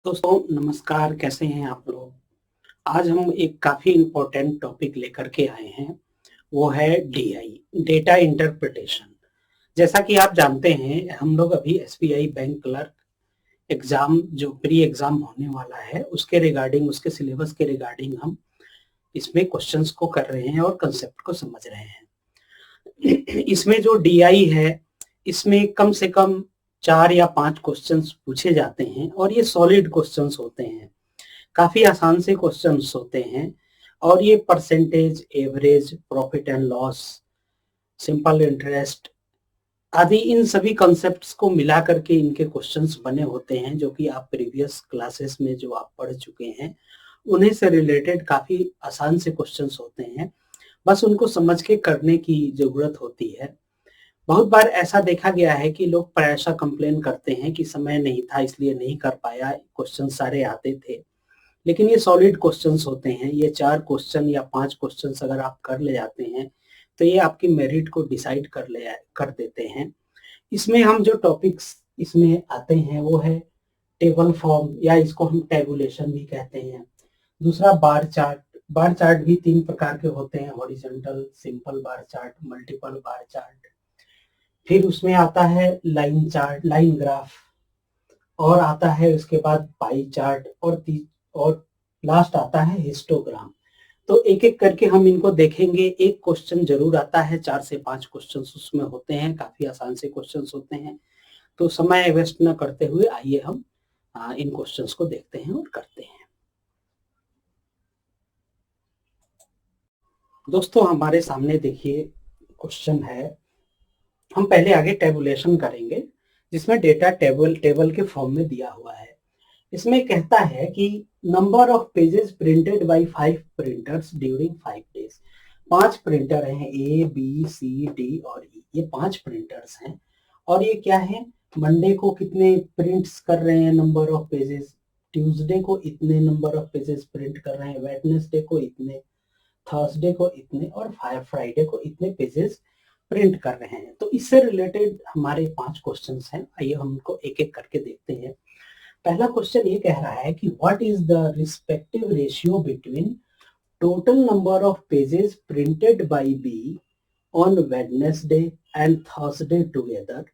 दोस्तों नमस्कार, कैसे हैं आप लोग? आज हम एक काफ़ी इम्पोर्टेंट टॉपिक लेकर के आए हैं, वो है डीआई, डेटा इंटरप्रिटेशन। जैसा कि आप जानते हैं, हम लोग अभी एसबीआई बैंक क्लर्क एग्ज़ाम जो प्री एग्ज़ाम होने वाला है, उसके रिगार्डिंग, उसके सिलेबस के रिगार्डिंग हम इसमें क्वेश्चंस को कर रहे हैं और कांसेप्ट को समझ रहे हैं। इसमें जो डीआई है, इसमें कम से कम 4 या 5 क्वेश्चंस पूछे जाते हैं और ये सॉलिड क्वेश्चंस होते हैं। काफ़ी आसान से क्वेश्चंस होते हैं और ये percentage, average, profit and loss, simple interest आदि इन सभी कॉन्सेप्ट्स को मिला करके इनके क्वेश्चंस बने होते हैं, जो कि आप प्रीवियस क्लासेस में जो आप पढ़ चुके हैं, उन्हीं से रिलेटेड काफ़ी आसान से क्वेश्चंस होते हैं। बस उनको समझ के करने की ज़रूरत होती है। बहुत बार ऐसा देखा गया है कि लोग प्रायशः कंप्लेन करते हैं कि समय नहीं था इसलिए नहीं कर पाया, क्वेश्चन सारे आते थे। लेकिन ये सॉलिड क्वेश्चंस होते हैं, ये 4 क्वेश्चन या 5 क्वेश्चंस अगर आप कर ले जाते हैं, तो ये आपकी मेरिट को डिसाइड कर देते हैं। इसमें हम जो टॉपिक्स इसमें आते हैं वो है टेबल फॉर्म या इसको हम टैबुलेशन भी कहते हैं। दूसरा बार चार्ट, बार चार्ट भी 3 प्रकार के होते हैं, horizontal, simple bar chart, multiple bar chart. फिर उसमें आता है लाइन चार्ट, लाइन ग्राफ, और आता है उसके बाद पाई चार्ट और लास्ट आता है हिस्टोग्राम। तो एक-एक करके हम इनको देखेंगे। एक क्वेश्चन ज़रूर आता है, 4 से 5 क्वेश्चन्स उसमें होते हैं, काफ़ी आसान से क्वेश्चन्स होते हैं। तो समय वेस्ट ना करते हुए आइए हम इन क्वेश्चन्स को देखते हैं और करते हैं। दोस्तों हमारे सामने देखिए क्वेश्चन है, हम पहले आगे टैबुलेशन करेंगे, जिसमें डेटा टेबल के फॉर्म में दिया हुआ है। इसमें कहता है कि number of pages printed bye 5 printers during 5 days. 5 printer हैं, ए बी सी डी और ई, ये 5 प्रिंटर्स हैं। और ये क्या है, मंडे को कितने प्रिंट्स कर रहे हैं नंबर ऑफ पेजेस, ट्यूसडे को इतने नंबर ऑफ पेजेस प्रिंट कर रहे हैं, वेडनेसडे को इतने, थर्सडे को इतने और फ्राइडे को इतने पेजेस प्रिंट कर रहे हैं। तो इससे रिलेटेड हमारे 5 क्वेश्चंस हैं, आइए हम उनको एक-एक करके देखते हैं। पहला क्वेश्चन ये कह रहा है कि what is the respective ratio between total number of pages printed by B on Wednesday and Thursday together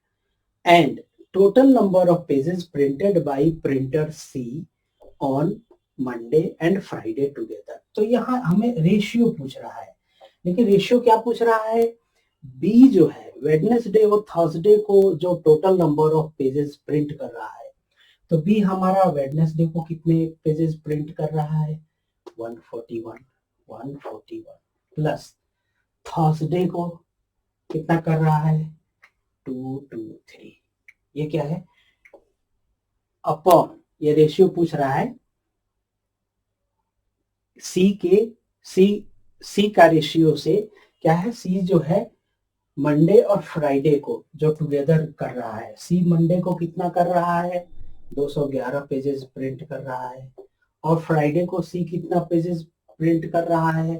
and total number of pages printed by printer C on Monday and Friday together. तो यहाँ हमें ratio पूछ रहा है, लेकिन ratio क्या पूछ रहा है, बी जो है वेडनेसडे और थर्सडे को जो total number of pages print कर रहा है, तो बी हमारा वेडनेसडे को कितने पेजेस प्रिंट कर रहा है, 141 प्लस थर्सडे को कितना कर रहा है, 223। ये क्या है, अपॉन, ये रेशियो पूछ रहा है सी के, सी का रेशियो से क्या है, सी जो है मंडे और फ्राइडे को जो टुगेदर कर रहा है, सी मंडे को कितना कर रहा है, 211 पेजेस प्रिंट कर रहा है, और फ्राइडे को सी कितना पेजेस प्रिंट कर रहा है,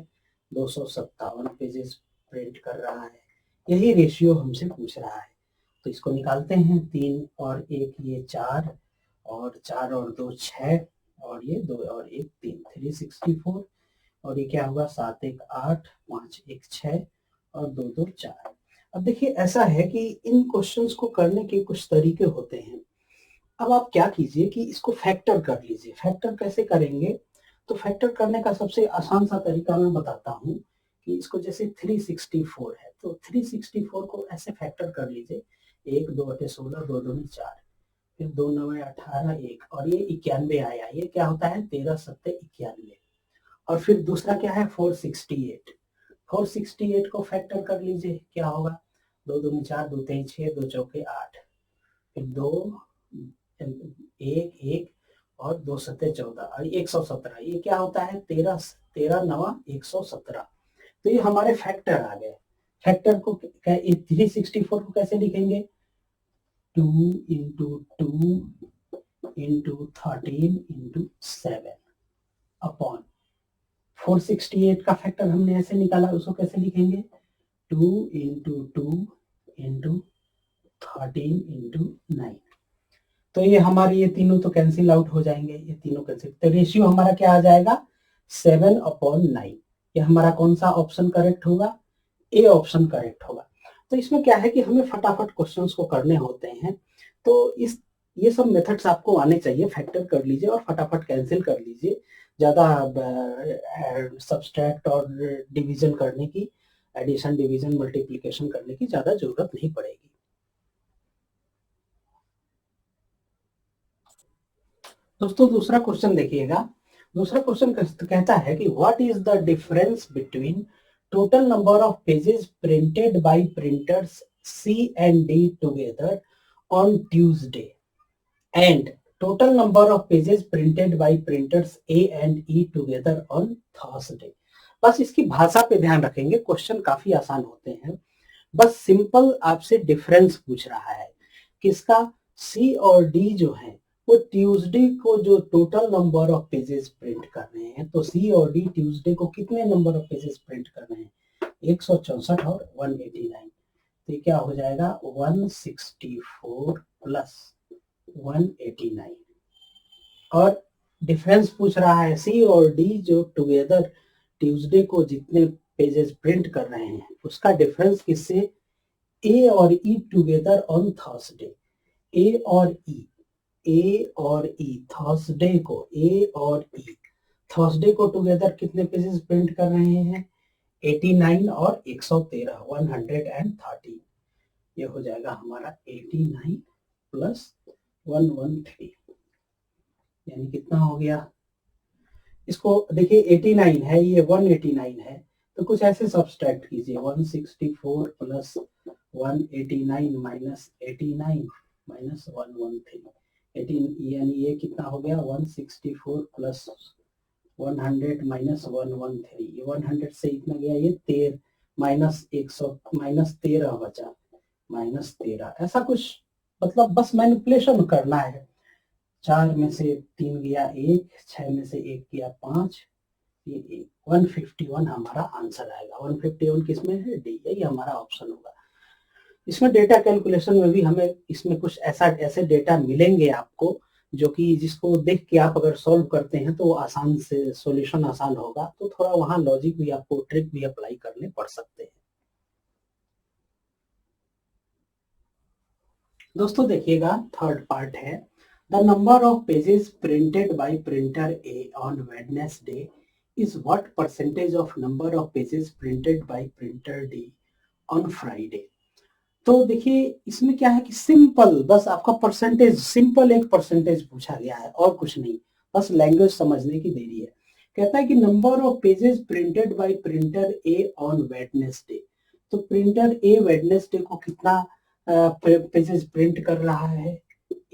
257 पेजेस प्रिंट कर रहा है। यही रेशियो हमसे पूछ रहा है। तो इसको निकालते हैं, 3 और 1 ये 4, और 4 और 2 6, और ये 2 और 1 3, 364, और ये क्या होगा, 7 1 8, 5 1 6 और 2 2 4। अब देखिए ऐसा है कि इन क्वेश्चंस को करने के कुछ तरीके होते हैं। अब आप क्या कीजिए कि इसको फैक्टर कर लीजिए। फैक्टर कैसे करेंगे, तो फैक्टर करने का सबसे आसान सा तरीका मैं बताता हूँ कि इसको जैसे 364 है, तो 364 को ऐसे फैक्टर कर लीजिए, 1 2 8 16, 2 2 4, फिर 2 9 18 1, और ये 91 आया, ये क्या होता है, 13 7 91। और फिर दूसरा क्या है, 468, 468 को फैक्टर कर लीजिए, क्या होगा, 2 2 4, 2 3 6, 2 चौके 8, फिर 2 1 1 और 2 सत्ते 14 और 117, ये क्या होता है, 13 13 9 117। तो ये हमारे फैक्टर आ गए। फैक्टर को 364 को कैसे लिखेंगे, 2 इंटू 2 इंटू 13 इंटू 7 अपॉन 468 का फैक्टर हमने ऐसे निकाला, उसको कैसे लिखेंगे, 2 इंटू 2 इंटू 13 इंटू 9। तो ये हमारे ये तीनों तो कैंसिल आउट हो जाएंगे, ये तीनों कैंसिल, तो रेशियो हमारा क्या आ जाएगा 7/9। ये हमारा कौन सा ऑप्शन करेक्ट होगा, ए ऑप्शन करेक्ट होगा। तो इसमें क्या है कि हमें फटाफट क्वेश्चंस को करने होते हैं, तो इस ये सब मेथड्स आपको आने चाहिए। फैक्टर कर लीजिए और फटाफट कैंसिल कर लीजिए, ज़्यादा सब्सट्रैक्ट और डिवीजन करने की, एडिशन डिवीजन मल्टीप्लिकेशन करने की ज़्यादा जरूरत नहीं पड़ेगी। दोस्तों दूसरा क्वेश्चन देखिएगा। दूसरा क्वेश्चन कहता है कि what is the difference between total number of pages printed bye printers C and D together on Tuesday and total number of pages printed by printers A and E together on Thursday। बस इसकी भाषा पे ध्यान रखेंगे, question काफी आसान होते हैं। बस सिंपल आपसे डिफरेंस पूछ रहा है किसका, C और D जो है वो ट्यूसडे को जो total number of pages print कर रहे हैं, तो C और D ट्यूसडे को कितने नंबर ऑफ पेजेस प्रिंट कर रहे हैं, 164 और 189। तो ये क्या हो जाएगा 164 प्लस 189। और डिफरेंस पूछ रहा है C और D जो टुगेदर ट्यूसडे को जितने पेजेस प्रिंट कर रहे हैं उसका डिफरेंस किससे, A और E together on Thursday. A और E थर्सडे को, A और E थर्सडे को टुगेदर कितने पेजेस प्रिंट कर रहे हैं, 89 और 113, 113। ये हो जाएगा हमारा 89 प्लस 113, यानी कितना हो गया, इसको देखिए 89 है, ये 189 है, तो कुछ ऐसे सब्सट्रैक्ट कीजिए, 164 प्लस 189 माइनस 89 माइनस 113, 18, यानी ये कितना हो गया 164 प्लस 100 माइनस 113, ये 100 से इतना गया, ये 13 माइनस 100 माइनस 13 बचा, माइनस 13, ऐसा कुछ, मतलब बस मैनिपुलेशन करना है। 4 में से 3 गया 1, 6 में से 1 गया 5, ये 151 हमारा आंसर आएगा। 151 किसमें है, डी, यही हमारा ऑप्शन होगा। इसमें डेटा कैलकुलेशन में भी हमें इसमें कुछ ऐसे डेटा मिलेंगे आपको, जो कि जिसको देख के आप अगर सॉल्व करते हैं तो आसान से सॉल्यूशन आसान होगा, तो थोड़ा वहां लॉजिक भी आपको, ट्रिक भी अप्लाई करने पड़ सकते हैं। दोस्तों देखिएगा थर्ड पार्ट है, the number of pages printed by printer A on Wednesday is what percentage of number of pages printed by printer D on Friday. तो देखिए इसमें क्या है कि सिंपल बस आपका परसेंटेज, सिंपल एक परसेंटेज पूछा गया है और कुछ नहीं, बस लैंग्वेज समझने की देरी है। कहता है कि number of pages printed by printer A on Wednesday, तो प्रिंटर ए वेडनेसडे को कितना पेजेस प्रिंट कर रहा है,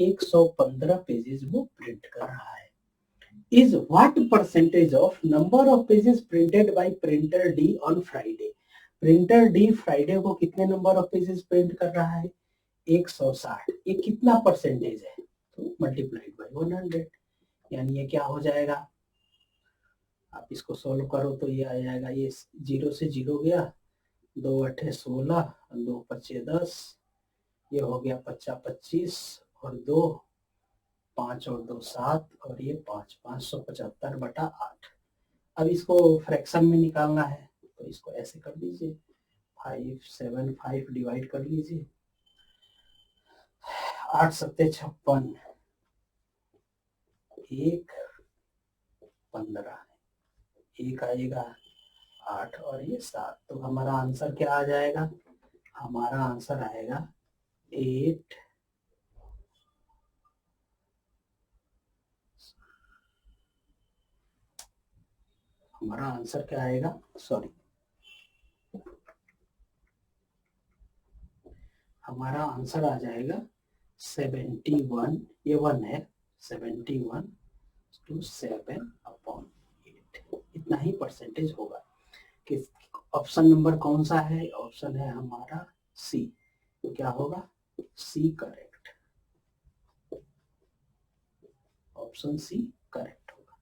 115 पेजेस वो प्रिंट कर रहा है। Is what percentage of number of pages printed by printer D on Friday, printer D Friday को कितने नंबर ऑफ पेजेस प्रिंट कर रहा है, 160, ये कितना परसेंटेज है, तो मल्टीप्लाइड बाय 100, यानी ये क्या हो जाएगा, आप इसको सोल्व करो तो ये आ जाएगा, ये 0 से 0 गया, 2 8 16, 2 5 10, ये हो गया 50 25 और 2 5 और 2 7 और ये 5, 575/8। अब इसको फ्रैक्शन में निकालना है, तो इसको ऐसे कर दीजिए, 575 डिवाइड कर लीजिए, 8 7 56, 1 15, एक आएगा 8 और ये 7, तो हमारा आंसर क्या आ जाएगा, हमारा आंसर आएगा 8, हमारा आंसर क्या आएगा, सॉरी, हमारा आंसर आ जाएगा 71, ये 1 है, 71 to 7/8, इतना ही परसेंटेज होगा। कि ऑप्शन नंबर कौन सा है, ऑप्शन है हमारा सी, तो क्या होगा, C correct, option C correct होगा।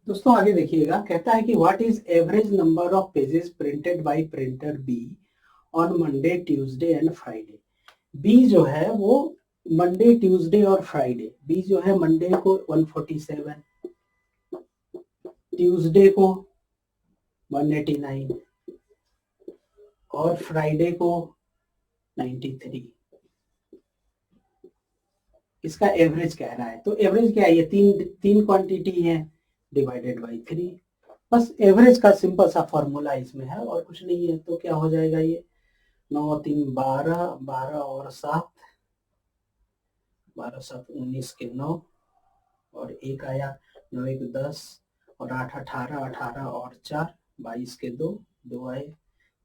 दोस्तों आगे देखिएगा, कहता है कि what is average number of pages printed by printer B on Monday, Tuesday and Friday. B जो है वो मंडे, ट्यूसडे और फ्राइडे। बी जो है मंडे को 147, ट्यूसडे को 189 और फ्राइडे को 93। इसका एवरेज कह रहा है, तो एवरेज क्या है, ये तीन क्वांटिटी है डिवाइडेड बाई 3। बस एवरेज का सिंपल सा फॉर्मूला इसमें है और कुछ नहीं है। तो क्या हो जाएगा ये 9 3 12, 12 और 7, 12 7 19 के 9 और एक आया, 9 1 10 और 8 18, 18 और 4 22 के 2, 2 आए,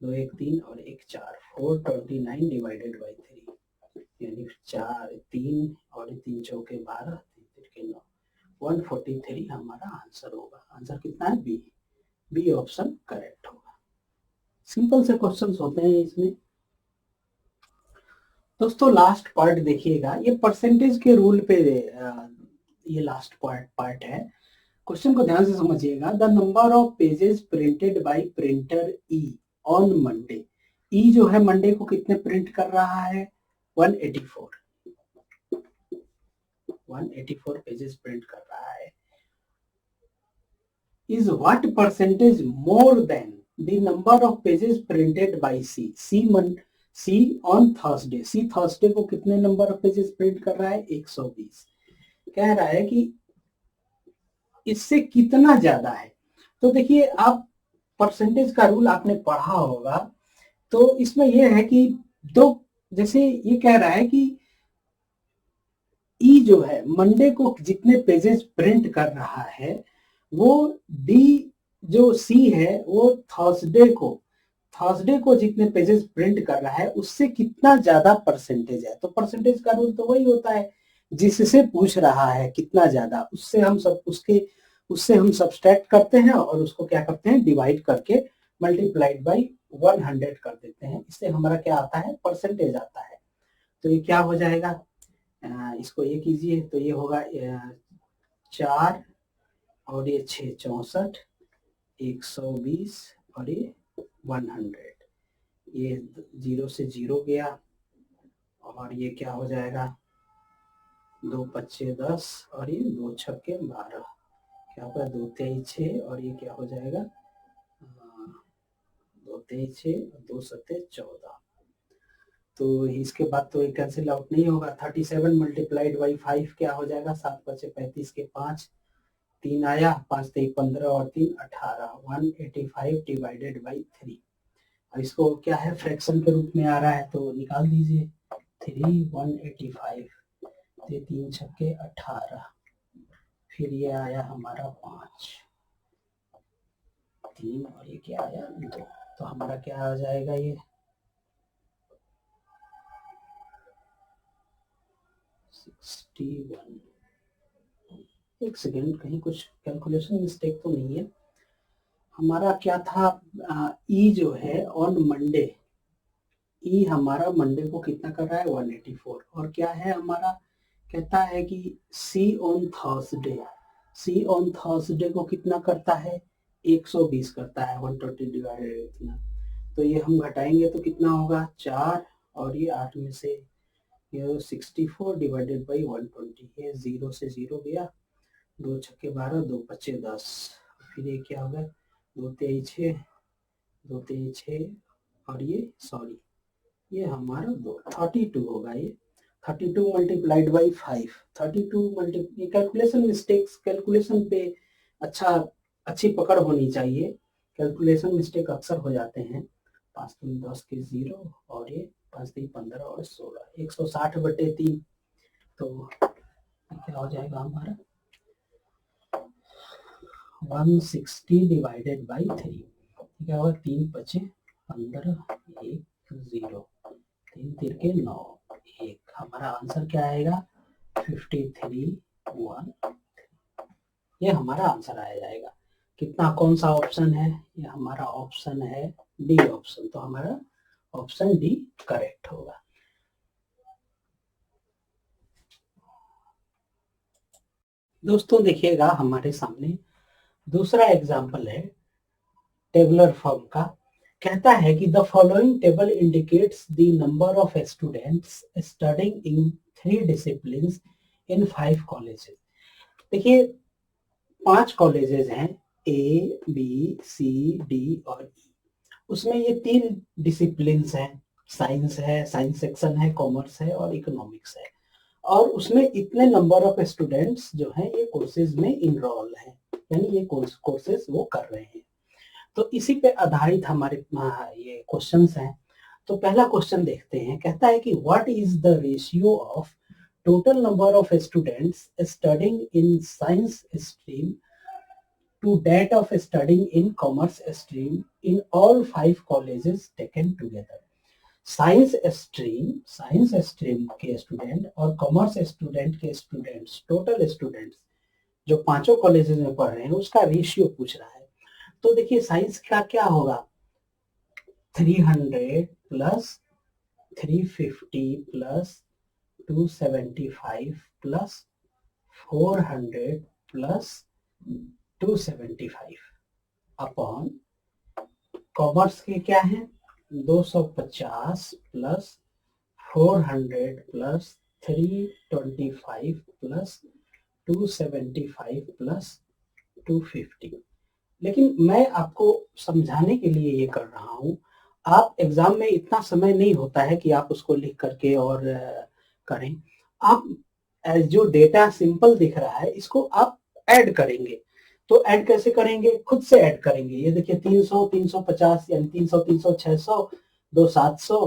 2 1 3 और 1 4, 429 डिवाइडेड बाई 3, यानी 4 3 और 3 चौके 12, 3 3 के 9, 143 हमारा आंसर होगा। आंसर कितना है, बी। बी ऑप्शन करेक्ट होगा। सिंपल से क्वेश्चंस होते हैं इसमें। दोस्तों लास्ट पार्ट देखिएगा, ये परसेंटेज के रूल पे ये लास्ट पार्ट है। क्वेश्चन को ध्यान से समझिएगा। The number of pages printed by printer E on Monday. E जो है मंडे को कितने प्रिंट कर रहा है, 184 पेजेस प्रिंट कर रहा है। Is what percentage more than the number of pages printed by C. C on Thursday. C Thursday को कितने नंबर ऑफ पेजेस प्रिंट कर रहा है, 120। कह रहा है कि इससे कितना ज्यादा है। तो देखिए आप परसेंटेज का रूल आपने पढ़ा होगा, तो इसमें यह है कि दो, जैसे ये कह रहा है कि ई जो है मंडे को जितने पेजेस प्रिंट कर रहा है, वो डी जो सी है वो थर्सडे को जितने पेजेस प्रिंट कर रहा है उससे कितना ज्यादा परसेंटेज है। तो परसेंटेज का रूल तो वही होता है, जिससे पूछ रहा है कितना ज्यादा, उससे हम सब्सट्रैक्ट करते हैं और उसको क्या करते हैं, डिवाइड करके मल्टीप्लाइड बाई 100 कर देते हैं। इससे हमारा क्या आता है, परसेंटेज आता है। तो ये क्या हो जाएगा, इसको ये कीजिए तो ये होगा 4 और ये 6 64, 120 और ये 100। ये 0 से 0 गया और ये क्या हो जाएगा, 2 5 10 और ये 2 छक्के 12, क्या होगा 2 23 6 और ये क्या हो जाएगा 2 23 6 2 7 14। तो इसके बाद तो ये कैंसिल आउट नहीं होगा। 37 मल्टीप्लाइड बाई 5 क्या हो जाएगा, 7 5 35 के 5, 3 आया, 5 3 15 और 3 18, 185 डिवाइडेड बाई 3। और इसको क्या है, फ्रैक्शन के रूप में आ रहा है तो निकाल दीजिए। 3 185, 3 छक्के 18, फिर ये आया हमारा 5 3 और ये क्या आया 2। तो हमारा क्या आ जाएगा, ये 61। एक सेकेंड, कहीं कुछ कैलकुलेशन मिस्टेक तो नहीं है। हमारा क्या था, ई जो है ऑन मंडे, ई हमारा मंडे को कितना कर रहा है 184। और क्या है हमारा, कहता है कि C on Thursday, C on Thursday को कितना करता है, 120 करता है, 120 डिवाइडेड इतना। तो ये हम घटाएंगे तो कितना होगा, 4 और ये 8 में से ये 64 डिवाइडेड बाई 120। ये 0 से 0 गया, 2 छक्के 12, 2 पच्चे 10, फिर ये क्या होगा 2 23 6, 2 23 6 और ये सॉरी ये हमारा 32 होगा। ये 32 multiplied by 5, 32 calculation mistakes, calculation पे अच्छी पकड़ होनी चाहिए। कैलकुलेशन मिस्टेक अक्सर हो जाते हैं। 5 3 10 के 0 और ये 5 3 15 और 16, 160/3। तो क्या हो जाएगा हमारा 160 डिवाइडेड बाई 3, क्या होगा 3 5 15 1 0, 3 3 के 9 1। हमारा आंसर क्या आएगा 53 1। ये हमारा आंसर आ जाएगा। कितना, कौन सा ऑप्शन है, ये हमारा ऑप्शन है डी ऑप्शन। तो हमारा ऑप्शन डी करेक्ट होगा। दोस्तों देखिएगा हमारे सामने दूसरा एग्जाम्पल है टेबलर फॉर्म का। कहता है कि the following table indicates the number of students studying in 3 disciplines in 5 colleges. देखिए 5 कॉलेजेस हैं, ए बी सी डी और ई। उसमें ये 3 डिसिप्लिन्स हैं, साइंस है, साइंस सेक्शन है, कॉमर्स है और इकोनॉमिक्स है। और उसमें इतने नंबर ऑफ स्टूडेंट्स जो हैं ये कोर्सेज में इनरोल हैं, यानी ये कोर्सेज वो कर रहे हैं। तो इसी पे आधारित हमारे ये क्वेश्चंस हैं। तो पहला क्वेश्चन देखते हैं। कहता है कि what is the ratio of total number of students studying in science stream to that of studying in commerce stream in all 5 colleges taken together। Science stream के स्टूडेंट और कॉमर्स स्टूडेंट के students, total students जो 5 colleges में पढ़ रहे हैं उसका ratio पूछ रहा है। तो देखिए साइंस का क्या होगा, 300 plus 350 plus 275 plus 400 plus 275 upon commerce के क्या है 250 प्लस 400 प्लस 325 प्लस 275 प्लस 250। लेकिन मैं आपको समझाने के लिए ये कर रहा हूँ। आप एग्जाम में इतना समय नहीं होता है कि आप उसको लिख करके और करें। आप जो डेटा सिंपल दिख रहा है इसको आप ऐड करेंगे। तो ऐड कैसे करेंगे, खुद से ऐड करेंगे। ये देखिए 300 350 यानी 300 300 600 2 700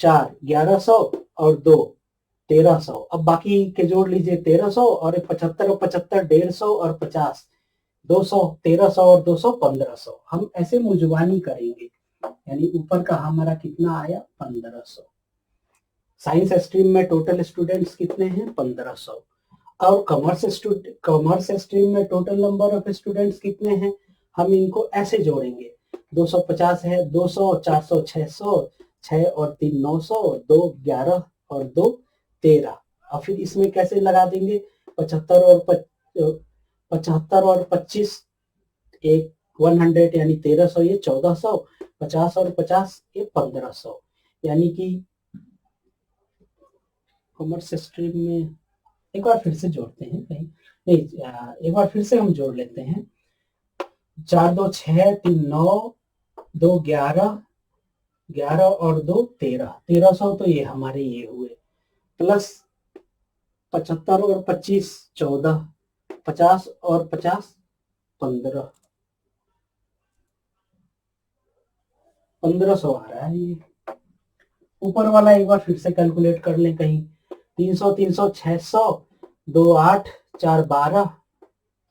4 1100 और 2 1300। अब बाकी के जोड़ लीजिए 1300 और 75 और 75 150 और 50 200 1300 और 200 1500। हम ऐसे मुजवानी करेंगे, यानी ऊपर का हमारा कितना आया 1500। साइंस स्ट्रीम में टोटल स्टूडेंट्स कितने हैं 1500 और कॉमर्स स्ट्रीम में टोटल नंबर ऑफ स्टूडेंट्स कितने हैं, हम इनको ऐसे जोड़ेंगे 250 है 200 400 600 6 और 3 900 2 11 और 2 13 और फिर इसमें कैसे लगा देंगे 75 और 25 एक 100 यानी 1300 ये 1400 50 और 50 ये 1500। यानी कि कॉमर्स स्ट्रीम में एक बार फिर से जोड़ते हैं, कहीं नहीं एक बार फिर से हम जोड़ लेते हैं। 4 2 6 3 9 2 11 11 और 2 13 1300 तो ये हमारे ये हुए प्लस 75 और 25 14 50 और 50 15 1500 आ रहा है। ये ऊपर वाला एक बार फिर से कैलकुलेट कर लें, कहीं 300 300 600 2 8 4 12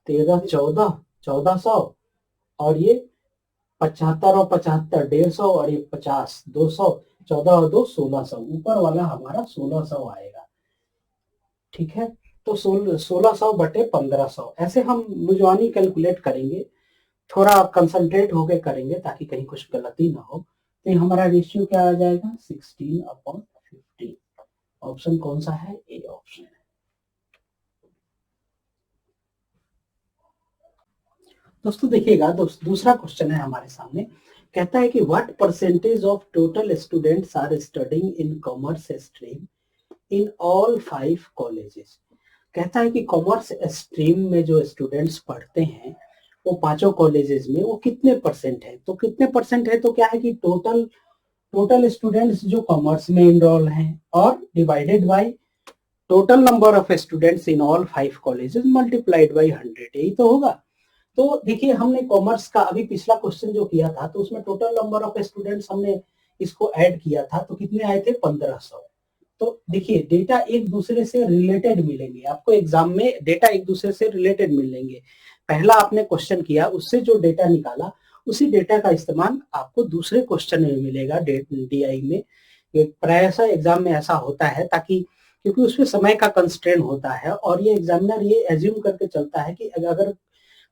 13 14 1400 और ये 75 और 75 150 और ये 50 200 14 और 2 1600। ऊपर वाला हमारा 1600 आएगा। ठीक है, तो 1600 बटे 1500 ऐसे हम मुजवानी कैलकुलेट करेंगे। थोड़ा कंसंट्रेट होके करेंगे ताकि कहीं कुछ गलती ना हो। तो हमारा रेशियो क्या आ जाएगा 16/50। ऑप्शन कौन सा है, ए ऑप्शन है। दोस्तों देखिएगा, दूसरा क्वेश्चन है हमारे सामने। कहता है कि what percentage of total students are studying in commerce stream in all 5 colleges. कहता है कि कॉमर्स स्ट्रीम में जो स्टूडेंट्स पढ़ते हैं वो 5 कॉलेजेस में वो कितने परसेंट है। तो कितने परसेंट है तो क्या है कि टोटल स्टूडेंट्स जो कॉमर्स में इनरोल हैं और divided by total number of students in all 5 colleges multiplied by 100, यही तो होगा। तो देखिए हमने कॉमर्स का अभी पिछला क्वेश्चन जो किया था तो उसमें टोटल नंबर ऑफ स्टूडेंट्स हमने इसको ऐड किया था तो कितने आए थे 1500। तो देखिए डेटा एक दूसरे से रिलेटेड मिलेंगे, आपको एग्जाम में डेटा एक दूसरे से रिलेटेड मिलेंगे। पहला आपने क्वेश्चन किया उससे जो डेटा निकाला उसी डेटा का इस्तेमाल आपको दूसरे क्वेश्चन में मिलेगा डीआई में। प्रायः एग्जाम में ऐसा होता है ताकि क्योंकि उसमें समय का कंस्ट्रेंट होता है और ये एग्जामिनर ये एज्यूम करके चलता है कि अगर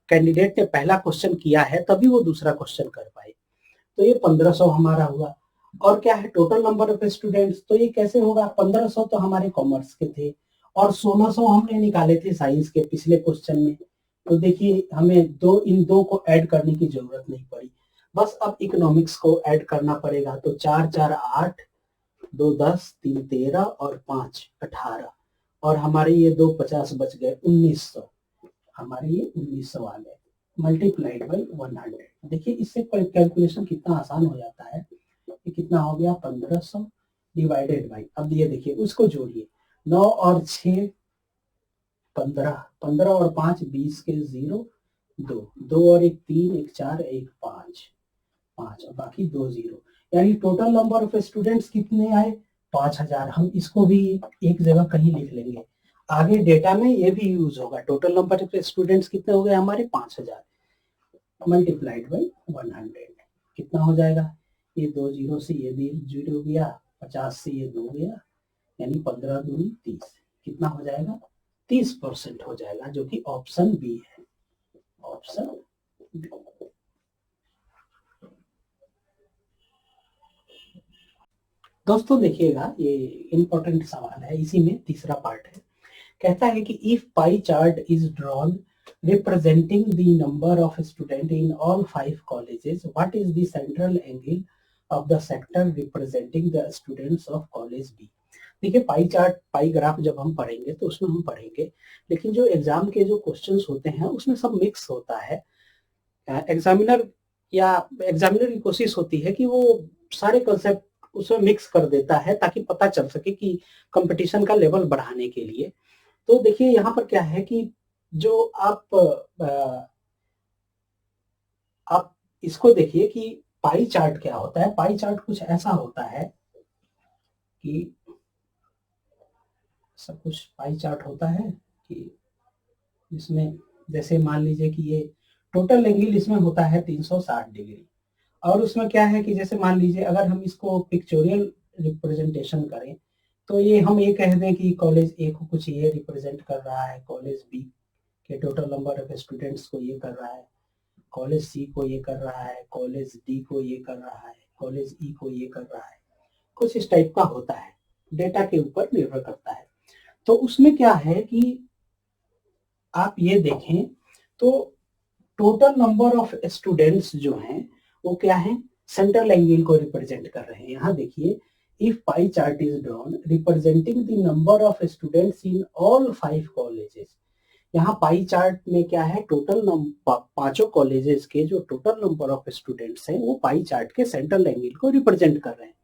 कैंडिडेट ने पहला क्वेश्चन किया है तभी वो दूसरा क्वेश्चन कर पाए। तो ये 1500 हमारा हुआ। और क्या है टोटल नंबर ऑफ स्टूडेंट्स, तो ये कैसे होगा 1500 तो हमारे कॉमर्स के थे और 1600 हमने निकाले थे साइंस के पिछले क्वेश्चन में। तो देखिए हमें इन दो को ऐड करने की जरूरत नहीं पड़ी, बस अब इकोनॉमिक्स को ऐड करना पड़ेगा। तो 4 4 8, 2 10, 3 13 और 5 18 और हमारे ये 2 50 बच गए 1900। हमारे ये 1900 आ गए मल्टीप्लाइड बाई 100। देखिए इससे कैलकुलेशन कितना आसान हो जाता है। ये कितना हो गया 1500 डिवाइडेड बाई, अब ये देखिए उसको जोड़िए 9 और 6 15, 15 और 5 20 के 0 2, 2 और 1 3, 1 4, 1 5, 5 और बाकी 2 0, यानी टोटल नंबर ऑफ स्टूडेंट्स कितने आए 5000। हम इसको भी एक जगह कहीं लिख लेंगे, आगे डेटा में ये भी यूज होगा। टोटल नंबर ऑफ स्टूडेंट्स कितने हो गए हमारे 5000 मल्टीप्लाइड बाई 100 कितना हो जाएगा, ये 2 जीरो से ये भी 0 गया, 50 से ये 2 गया, यानी 15 दूनी 30, कितना हो जाएगा 30% हो जाएगा, जो कि ऑप्शन बी है, ऑप्शन बी। दोस्तों देखिएगा ये इंपॉर्टेंट सवाल है, इसी में तीसरा पार्ट है। कहता है कि if pie chart is drawn representing the number of students in all 5 colleges, what is the central angle of the sector representing the students of college B? देखिए पाई चार्ट, पाई ग्राफ जब हम पढ़ेंगे तो उसमें हम पढ़ेंगे, लेकिन जो एग्जाम के जो क्वेश्चंस होते हैं उसमें सब मिक्स होता है। एग्जामिनर की कोशिश होती है कि वो सारे कॉन्सेप्ट उसमें मिक्स कर देता है ताकि पता चल सके कि कंपटीशन का लेवल बढ़ाने के लिए। तो देखिए यहाँ पर क्या है कि जो आप इसको देखिए कि पाई चार्ट क्या होता है। पाई चार्ट कुछ ऐसा होता है कि सब कुछ पाई चार्ट होता है कि इसमें जैसे मान लीजिए कि ये टोटल एंगल इसमें होता है 360 डिग्री, और उसमें क्या है कि जैसे मान लीजिए अगर हम इसको पिक्चोरियल रिप्रेजेंटेशन करें तो ये हम ये कह दें कि कॉलेज ए को कुछ ये रिप्रेजेंट कर रहा है, कॉलेज बी के टोटल नंबर ऑफ स्टूडेंट्स को ये कर रहा है, कॉलेज सी को ये कर रहा है, कॉलेज डी को ये कर रहा है, कॉलेज ई को ये कर रहा है, कुछ इस टाइप का होता है, डेटा के ऊपर निर्भर करता है। तो उसमें क्या है कि आप ये देखें तो टोटल नंबर ऑफ स्टूडेंट्स जो हैं वो क्या है सेंट्रल एंगल को रिप्रेजेंट कर रहे हैं। यहाँ देखिए if pie chart is drawn representing the number of students in all 5 colleges, यहाँ पाई चार्ट में क्या है टोटल पांचों कॉलेजेस के जो टोटल नंबर ऑफ स्टूडेंट्स हैं वो पाई चार्ट के सेंट्रल एंगल को रिप्रेजेंट कर रहे हैं।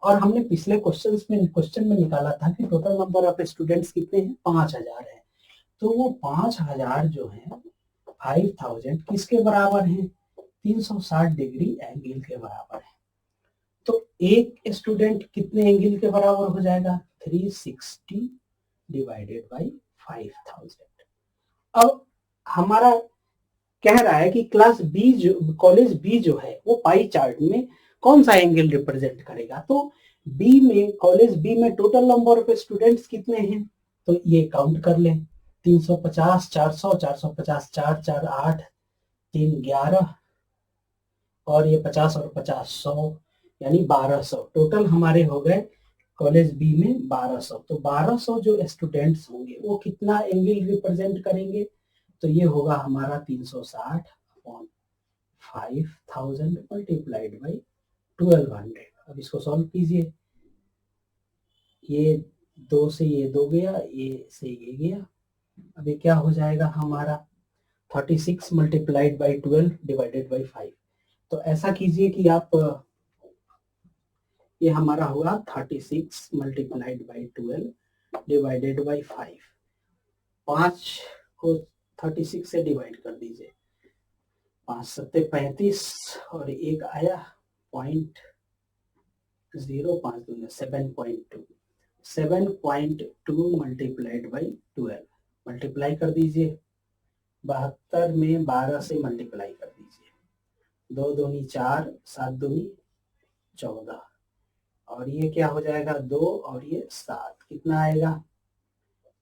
और हमने पिछले क्वेश्चन में निकाला था कि टोटल नंबर ऑफ स्टूडेंट्स कितने हैं 5000 है, तो वो 5000 जो है 5000 किसके बराबर है 360 डिग्री एंगल के बराबर है। तो एक स्टूडेंट कितने एंगल के बराबर हो जाएगा 360 डिवाइडेड बाई 5000। अब हमारा कह रहा है कि क्लास बी जो कॉलेज बी जो है वो पाई चार्ट में कौन सा एंगल रिप्रेजेंट करेगा। तो बी में कॉलेज बी में टोटल नंबर ऑफ स्टूडेंट्स कितने हैं, तो ये काउंट कर लें 350 400 450 4 4 8 3 11 और ये 50 और 50 100 यानी 1200 टोटल हमारे हो गए कॉलेज बी में 1200। तो 1200 जो स्टूडेंट्स होंगे वो कितना एंगल रिप्रेजेंट करेंगे, तो ये होगा हमारा 360 अपॉन 5000 मल्टीप्लाइड बाई 1200। अब इसको सॉल्व कीजिए, ये 2 से ये 2 गया, ये से ये गया, अब ये क्या हो जाएगा हमारा 36 मल्टीप्लाइड बाई 12 डिवाइडेड बाई 5। तो ऐसा कीजिए कि आप ये हमारा होगा 36 मल्टीप्लाइड बाई 12 डिवाइडेड बाई 5। 5 को 36 से डिवाइड कर दीजिए, 5 सत्ते 35 और एक आया 0.05 दूनी 7.2 7.2 मल्टीप्लाइड बाई 12 मल्टीप्लाई कर दीजिए, 72 में 12 से मल्टीप्लाई कर दीजिए, 2 दूनी 4 7 दूनी 14 और ये क्या हो जाएगा 2 और ये 7 कितना आएगा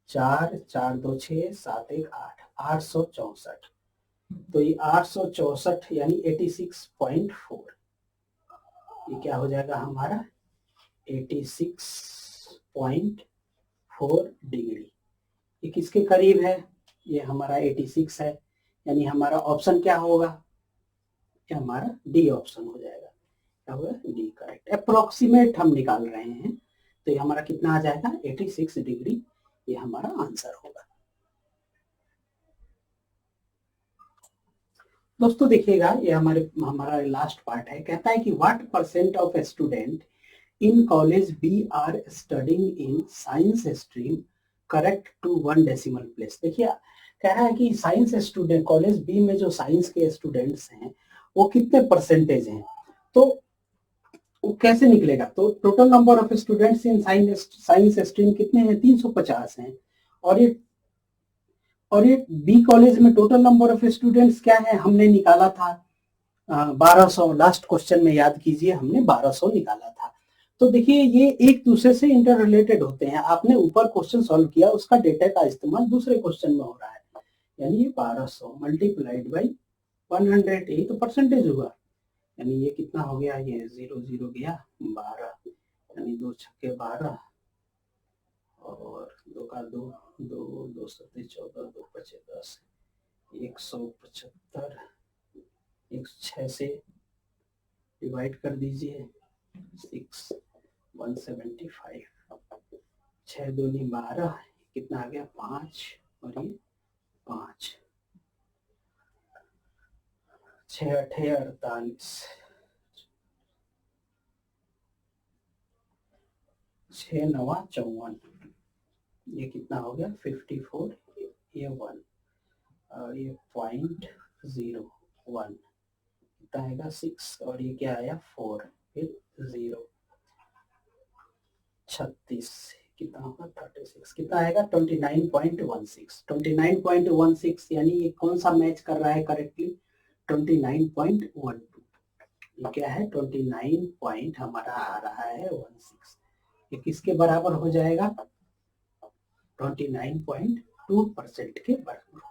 4 4 2 6 7 1 8 864। तो ये 864 यानी 86.4 ये क्या हो जाएगा हमारा 86.4 डिग्री। ये किसके करीब है, ये हमारा 86 है, यानी हमारा ऑप्शन क्या होगा ये हमारा डी ऑप्शन हो जाएगा। क्या होगा? D correct. अप्रोक्सीमेट हम निकाल रहे हैं तो ये हमारा कितना आ जाएगा? 86 डिग्री, ये हमारा आंसर होगा। दोस्तों देखिएगा, ये हमारा लास्ट पार्ट है। कहता है कि what percent of student in college B are studying in science stream correct to 1 decimal place. देखिए कह रहा है कि साइंस स्टूडेंट कॉलेज बी में जो साइंस के स्टूडेंट्स हैं वो कितने परसेंटेज हैं, तो वो कैसे निकलेगा? तो total number of students in science stream कितने हैं? 350 हैं। और ये बी कॉलेज में टोटल नंबर ऑफ स्टूडेंट्स क्या है? हमने निकाला था 1200। लास्ट क्वेश्चन में याद कीजिए, हमने 1200 निकाला था। तो देखिए ये एक दूसरे से इंटर रिलेटेड होते हैं। आपने ऊपर क्वेश्चन सॉल्व किया, उसका डेटा का इस्तेमाल दूसरे क्वेश्चन में हो रहा है। यानी ये 1200 मल्टीप्लाइड बाई 100, यही तो परसेंटेज हुआ। यानी ये कितना हो गया? ये 0 0 गया 12, यानी 2 छक्के 12 और 2 का 2 2 2 सत्ते 14 2 पचे 10 175, 6 से डिवाइड कर दीजिए 6 175, 6 दूनी 12, कितना आ गया? 5 और ये 5, 6 8 48, 6 9 54, ये कितना हो गया? 54, ये 1 और ये 0.01 कितना आएगा? 6 और ये क्या आया? 4, फिर 0 36, कितना होगा? 36, कितना आएगा? 29.16, 29.16, यानी ये कौन सा मैच कर रहा है करेक्टली? 29.12। ये क्या है? 29 पॉइंट हमारा आ रहा है 16। ये किसके बराबर हो जाएगा? 29.2% के बराबर।